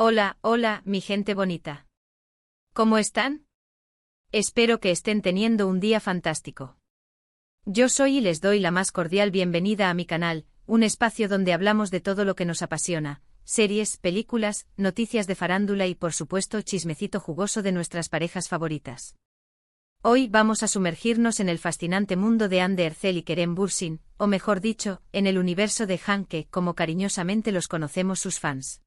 Hola, hola, mi gente bonita. ¿Cómo están? Espero que estén teniendo un día fantástico. Yo soy y les doy la más cordial bienvenida a mi canal, un espacio donde hablamos de todo lo que nos apasiona, series, películas, noticias de farándula y por supuesto chismecito jugoso de nuestras parejas favoritas. Hoy vamos a sumergirnos en el fascinante mundo de Hande Erçel y Kerem Bürsin, o mejor dicho, en el universo de Hanke, como cariñosamente los conocemos sus fans.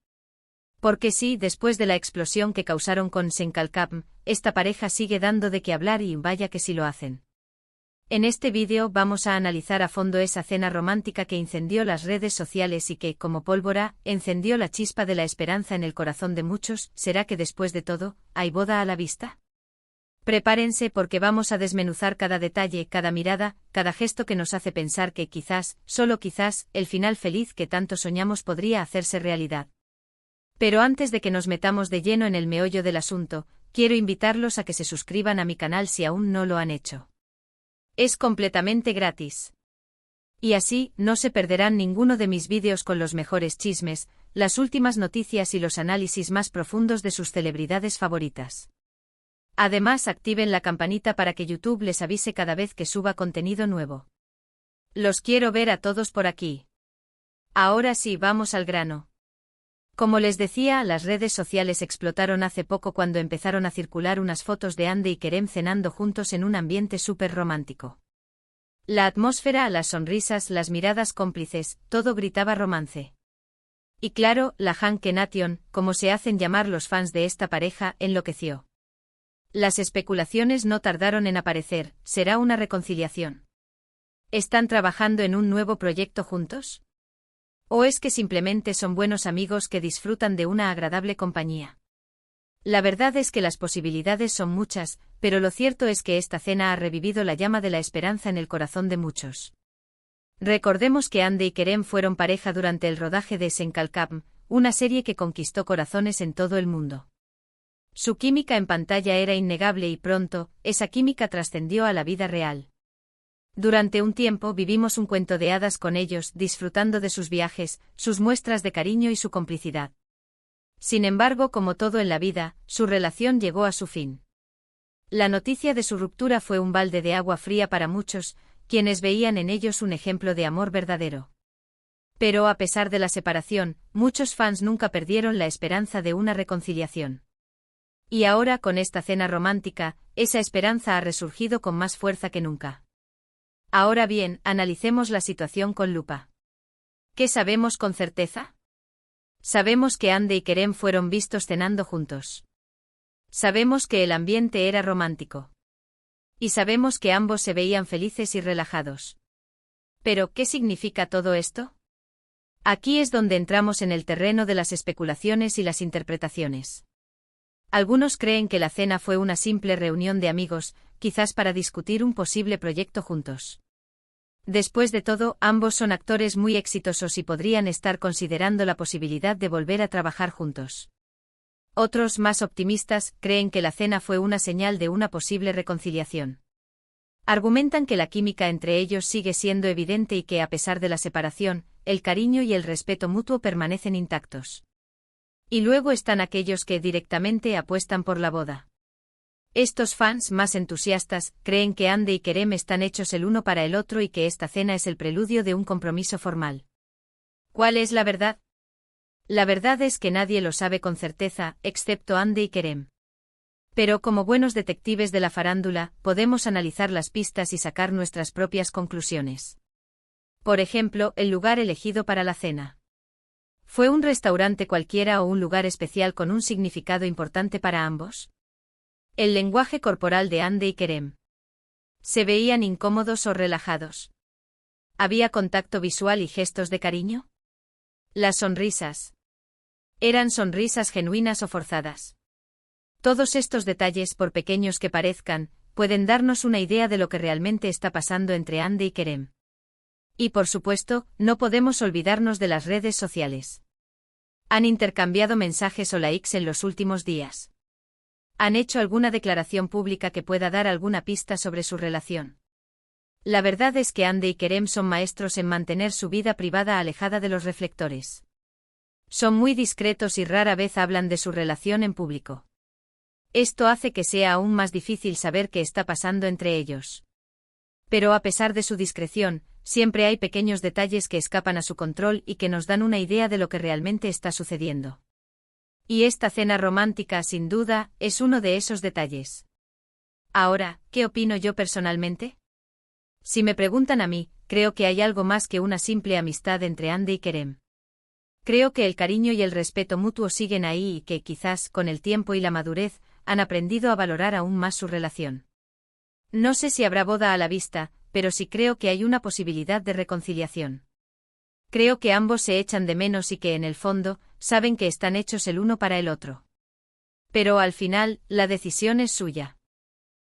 Porque sí, después de la explosión que causaron con Senkalkam, esta pareja sigue dando de qué hablar y vaya que sí lo hacen. En este vídeo vamos a analizar a fondo esa cena romántica que incendió las redes sociales y que, como pólvora, encendió la chispa de la esperanza en el corazón de muchos. ¿Será que después de todo, hay boda a la vista? Prepárense porque vamos a desmenuzar cada detalle, cada mirada, cada gesto que nos hace pensar que quizás, solo quizás, el final feliz que tanto soñamos podría hacerse realidad. Pero antes de que nos metamos de lleno en el meollo del asunto, quiero invitarlos a que se suscriban a mi canal si aún no lo han hecho. Es completamente gratis. Y así, no se perderán ninguno de mis vídeos con los mejores chismes, las últimas noticias y los análisis más profundos de sus celebridades favoritas. Además, activen la campanita para que YouTube les avise cada vez que suba contenido nuevo. Los quiero ver a todos por aquí. Ahora sí, vamos al grano. Como les decía, las redes sociales explotaron hace poco cuando empezaron a circular unas fotos de Hande y Kerem cenando juntos en un ambiente súper romántico. La atmósfera, las sonrisas, las miradas cómplices, todo gritaba romance. Y claro, la Hanke Nation, como se hacen llamar los fans de esta pareja, enloqueció. Las especulaciones no tardaron en aparecer. ¿Será una reconciliación? ¿Están trabajando en un nuevo proyecto juntos? ¿O es que simplemente son buenos amigos que disfrutan de una agradable compañía? La verdad es que las posibilidades son muchas, pero lo cierto es que esta cena ha revivido la llama de la esperanza en el corazón de muchos. Recordemos que Hande y Kerem fueron pareja durante el rodaje de Senkalkam, una serie que conquistó corazones en todo el mundo. Su química en pantalla era innegable y pronto, esa química trascendió a la vida real. Durante un tiempo vivimos un cuento de hadas con ellos, disfrutando de sus viajes, sus muestras de cariño y su complicidad. Sin embargo, como todo en la vida, su relación llegó a su fin. La noticia de su ruptura fue un balde de agua fría para muchos, quienes veían en ellos un ejemplo de amor verdadero. Pero a pesar de la separación, muchos fans nunca perdieron la esperanza de una reconciliación. Y ahora, con esta cena romántica, esa esperanza ha resurgido con más fuerza que nunca. Ahora bien, analicemos la situación con lupa. ¿Qué sabemos con certeza? Sabemos que Hande y Kerem fueron vistos cenando juntos. Sabemos que el ambiente era romántico. Y sabemos que ambos se veían felices y relajados. Pero, ¿qué significa todo esto? Aquí es donde entramos en el terreno de las especulaciones y las interpretaciones. Algunos creen que la cena fue una simple reunión de amigos, quizás para discutir un posible proyecto juntos. Después de todo, ambos son actores muy exitosos y podrían estar considerando la posibilidad de volver a trabajar juntos. Otros, más optimistas, creen que la cena fue una señal de una posible reconciliación. Argumentan que la química entre ellos sigue siendo evidente y que a pesar de la separación, el cariño y el respeto mutuo permanecen intactos. Y luego están aquellos que directamente apuestan por la boda. Estos fans más entusiastas creen que Hande y Kerem están hechos el uno para el otro y que esta cena es el preludio de un compromiso formal. ¿Cuál es la verdad? La verdad es que nadie lo sabe con certeza, excepto Hande y Kerem. Pero como buenos detectives de la farándula, podemos analizar las pistas y sacar nuestras propias conclusiones. Por ejemplo, el lugar elegido para la cena. ¿Fue un restaurante cualquiera o un lugar especial con un significado importante para ambos? El lenguaje corporal de Hande y Kerem. ¿Se veían incómodos o relajados? ¿Había contacto visual y gestos de cariño? Las sonrisas. ¿Eran sonrisas genuinas o forzadas? Todos estos detalles, por pequeños que parezcan, pueden darnos una idea de lo que realmente está pasando entre Hande y Kerem. Y por supuesto, no podemos olvidarnos de las redes sociales. ¿Han intercambiado mensajes o likes en los últimos días? ¿Han hecho alguna declaración pública que pueda dar alguna pista sobre su relación? La verdad es que Hande y Kerem son maestros en mantener su vida privada alejada de los reflectores. Son muy discretos y rara vez hablan de su relación en público. Esto hace que sea aún más difícil saber qué está pasando entre ellos. Pero a pesar de su discreción, siempre hay pequeños detalles que escapan a su control y que nos dan una idea de lo que realmente está sucediendo. Y esta cena romántica, sin duda, es uno de esos detalles. Ahora, ¿qué opino yo personalmente? Si me preguntan a mí, creo que hay algo más que una simple amistad entre Andy y Kerem. Creo que el cariño y el respeto mutuo siguen ahí y que, quizás, con el tiempo y la madurez, han aprendido a valorar aún más su relación. No sé si habrá boda a la vista, pero sí creo que hay una posibilidad de reconciliación. Creo que ambos se echan de menos y que en el fondo, saben que están hechos el uno para el otro. Pero al final, la decisión es suya.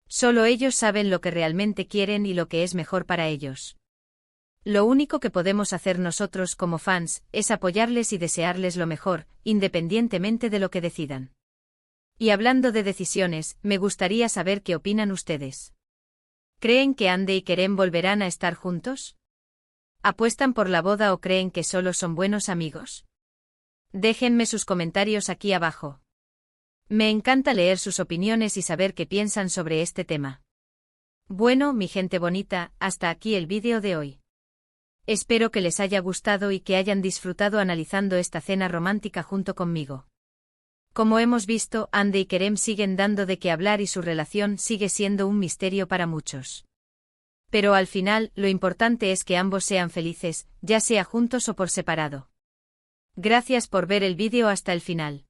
Solo ellos saben lo que realmente quieren y lo que es mejor para ellos. Lo único que podemos hacer nosotros como fans es apoyarles y desearles lo mejor, independientemente de lo que decidan. Y hablando de decisiones, me gustaría saber qué opinan ustedes. ¿Creen que Andy y Kerem volverán a estar juntos? ¿Apuestan por la boda o creen que solo son buenos amigos? Déjenme sus comentarios aquí abajo. Me encanta leer sus opiniones y saber qué piensan sobre este tema. Bueno, mi gente bonita, hasta aquí el vídeo de hoy. Espero que les haya gustado y que hayan disfrutado analizando esta cena romántica junto conmigo. Como hemos visto, Andy y Kerem siguen dando de qué hablar y su relación sigue siendo un misterio para muchos. Pero al final, lo importante es que ambos sean felices, ya sea juntos o por separado. Gracias por ver el vídeo hasta el final.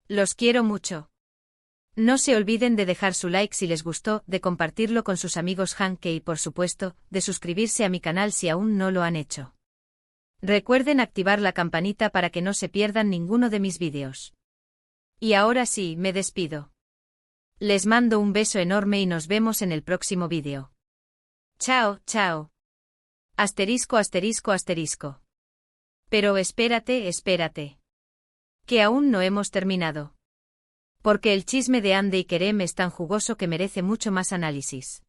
Los quiero mucho. No se olviden de dejar su like si les gustó, de compartirlo con sus amigos Hanke y por supuesto, de suscribirse a mi canal si aún no lo han hecho. Recuerden activar la campanita para que no se pierdan ninguno de mis vídeos. Y ahora sí, me despido. Les mando un beso enorme y nos vemos en el próximo vídeo. Chao, chao. Asterisco, asterisco, asterisco. Pero espérate, espérate. Que aún no hemos terminado. Porque el chisme de Andy y Kerem es tan jugoso que merece mucho más análisis.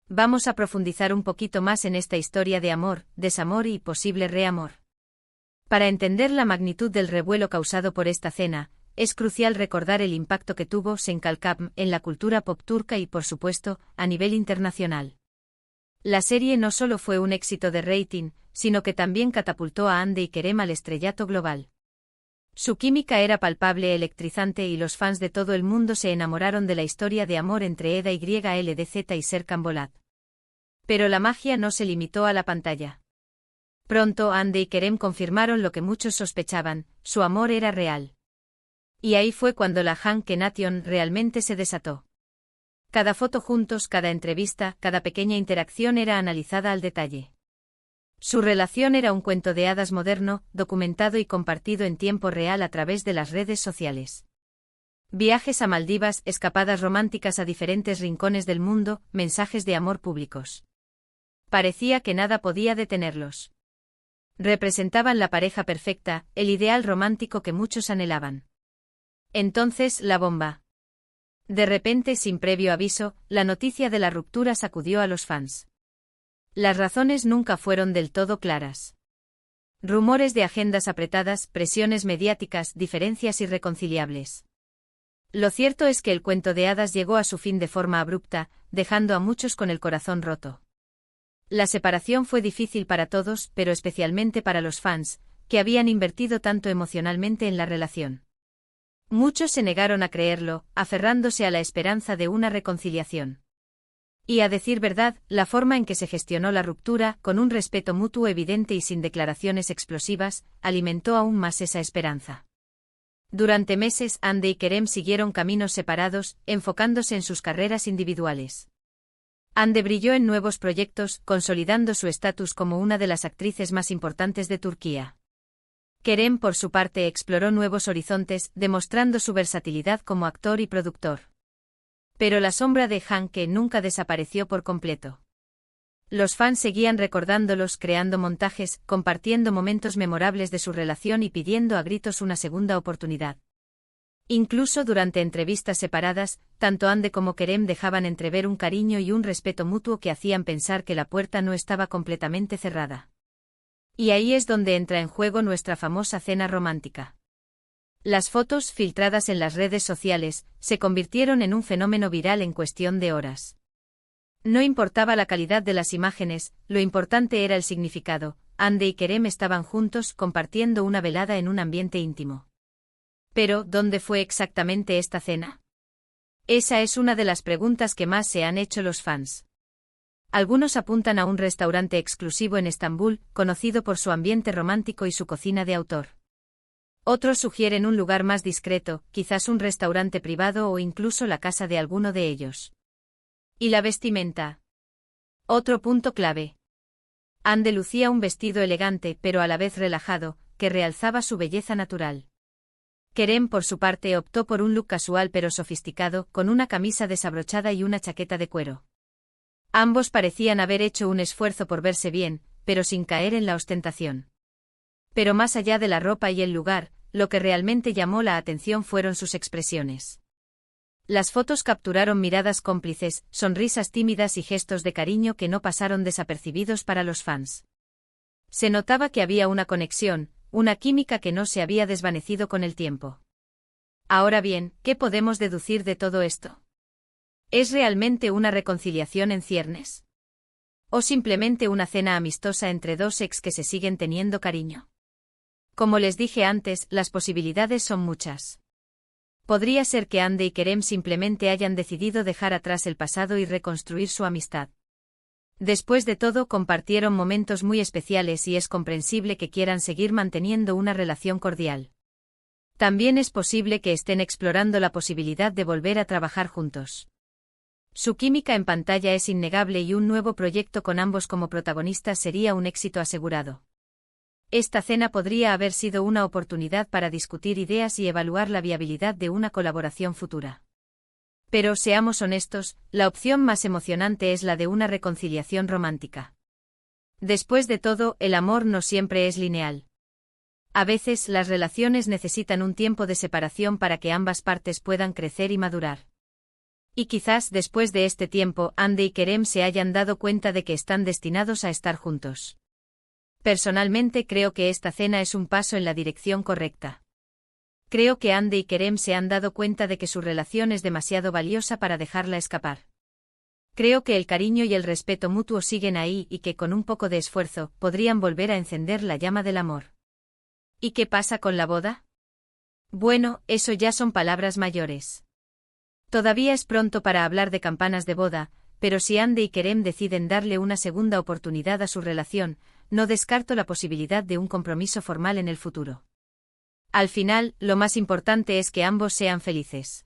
Vamos a profundizar un poquito más en esta historia de amor, desamor y posible reamor. Para entender la magnitud del revuelo causado por esta cena, es crucial recordar el impacto que tuvo Senkalkam en la cultura pop turca y, por supuesto, a nivel internacional. La serie no solo fue un éxito de rating, sino que también catapultó a Andy y Kerem al estrellato global. Su química era palpable, electrizante y los fans de todo el mundo se enamoraron de la historia de amor entre Eda YLDZ y Serkan Bolat. Pero la magia no se limitó a la pantalla. Pronto Andy y Kerem confirmaron lo que muchos sospechaban, su amor era real. Y ahí fue cuando la Hanke Nation realmente se desató. Cada foto juntos, cada entrevista, cada pequeña interacción era analizada al detalle. Su relación era un cuento de hadas moderno, documentado y compartido en tiempo real a través de las redes sociales. Viajes a Maldivas, escapadas románticas a diferentes rincones del mundo, mensajes de amor públicos. Parecía que nada podía detenerlos. Representaban la pareja perfecta, el ideal romántico que muchos anhelaban. Entonces, la bomba. De repente, sin previo aviso, la noticia de la ruptura sacudió a los fans. Las razones nunca fueron del todo claras. Rumores de agendas apretadas, presiones mediáticas, diferencias irreconciliables. Lo cierto es que el cuento de hadas llegó a su fin de forma abrupta, dejando a muchos con el corazón roto. La separación fue difícil para todos, pero especialmente para los fans, que habían invertido tanto emocionalmente en la relación. Muchos se negaron a creerlo, aferrándose a la esperanza de una reconciliación. Y a decir verdad, la forma en que se gestionó la ruptura, con un respeto mutuo evidente y sin declaraciones explosivas, alimentó aún más esa esperanza. Durante meses, Andy y Kerem siguieron caminos separados, enfocándose en sus carreras individuales. Andy brilló en nuevos proyectos, consolidando su estatus como una de las actrices más importantes de Turquía. Kerem, por su parte, exploró nuevos horizontes, demostrando su versatilidad como actor y productor. Pero la sombra de Hanke nunca desapareció por completo. Los fans seguían recordándolos, creando montajes, compartiendo momentos memorables de su relación y pidiendo a gritos una segunda oportunidad. Incluso durante entrevistas separadas, tanto Andy como Kerem dejaban entrever un cariño y un respeto mutuo que hacían pensar que la puerta no estaba completamente cerrada. Y ahí es donde entra en juego nuestra famosa cena romántica. Las fotos, filtradas en las redes sociales, se convirtieron en un fenómeno viral en cuestión de horas. No importaba la calidad de las imágenes, lo importante era el significado. Hande y Kerem estaban juntos compartiendo una velada en un ambiente íntimo. Pero, ¿dónde fue exactamente esta cena? Esa es una de las preguntas que más se han hecho los fans. Algunos apuntan a un restaurante exclusivo en Estambul, conocido por su ambiente romántico y su cocina de autor. Otros sugieren un lugar más discreto, quizás un restaurante privado o incluso la casa de alguno de ellos. ¿Y la vestimenta? Otro punto clave. Hande lucía un vestido elegante pero a la vez relajado, que realzaba su belleza natural. Kerem por su parte optó por un look casual pero sofisticado, con una camisa desabrochada y una chaqueta de cuero. Ambos parecían haber hecho un esfuerzo por verse bien, pero sin caer en la ostentación. Pero más allá de la ropa y el lugar, lo que realmente llamó la atención fueron sus expresiones. Las fotos capturaron miradas cómplices, sonrisas tímidas y gestos de cariño que no pasaron desapercibidos para los fans. Se notaba que había una conexión, una química que no se había desvanecido con el tiempo. Ahora bien, ¿qué podemos deducir de todo esto? ¿Es realmente una reconciliación en ciernes? ¿O simplemente una cena amistosa entre dos ex que se siguen teniendo cariño? Como les dije antes, las posibilidades son muchas. Podría ser que Hande y Kerem simplemente hayan decidido dejar atrás el pasado y reconstruir su amistad. Después de todo, compartieron momentos muy especiales y es comprensible que quieran seguir manteniendo una relación cordial. También es posible que estén explorando la posibilidad de volver a trabajar juntos. Su química en pantalla es innegable y un nuevo proyecto con ambos como protagonistas sería un éxito asegurado. Esta cena podría haber sido una oportunidad para discutir ideas y evaluar la viabilidad de una colaboración futura. Pero seamos honestos, la opción más emocionante es la de una reconciliación romántica. Después de todo, el amor no siempre es lineal. A veces las relaciones necesitan un tiempo de separación para que ambas partes puedan crecer y madurar. Y quizás después de este tiempo, Hande y Kerem se hayan dado cuenta de que están destinados a estar juntos. Personalmente creo que esta cena es un paso en la dirección correcta. Creo que Hande y Kerem se han dado cuenta de que su relación es demasiado valiosa para dejarla escapar. Creo que el cariño y el respeto mutuo siguen ahí y que con un poco de esfuerzo podrían volver a encender la llama del amor. ¿Y qué pasa con la boda? Bueno, eso ya son palabras mayores. Todavía es pronto para hablar de campanas de boda, pero si Hande y Kerem deciden darle una segunda oportunidad a su relación, no descarto la posibilidad de un compromiso formal en el futuro. Al final, lo más importante es que ambos sean felices.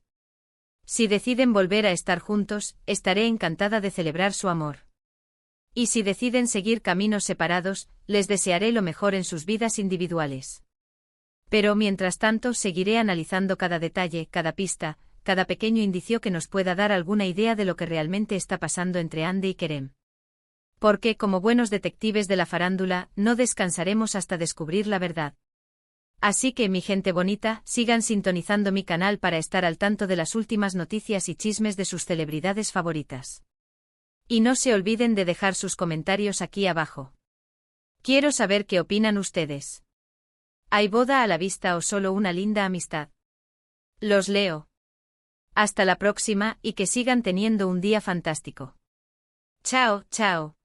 Si deciden volver a estar juntos, estaré encantada de celebrar su amor. Y si deciden seguir caminos separados, les desearé lo mejor en sus vidas individuales. Pero mientras tanto seguiré analizando cada detalle, cada pista, cada pequeño indicio que nos pueda dar alguna idea de lo que realmente está pasando entre Hande y Kerem. Porque, como buenos detectives de la farándula, no descansaremos hasta descubrir la verdad. Así que, mi gente bonita, sigan sintonizando mi canal para estar al tanto de las últimas noticias y chismes de sus celebridades favoritas. Y no se olviden de dejar sus comentarios aquí abajo. Quiero saber qué opinan ustedes. ¿Hay boda a la vista o solo una linda amistad? Los leo. Hasta la próxima y que sigan teniendo un día fantástico. Chao, chao.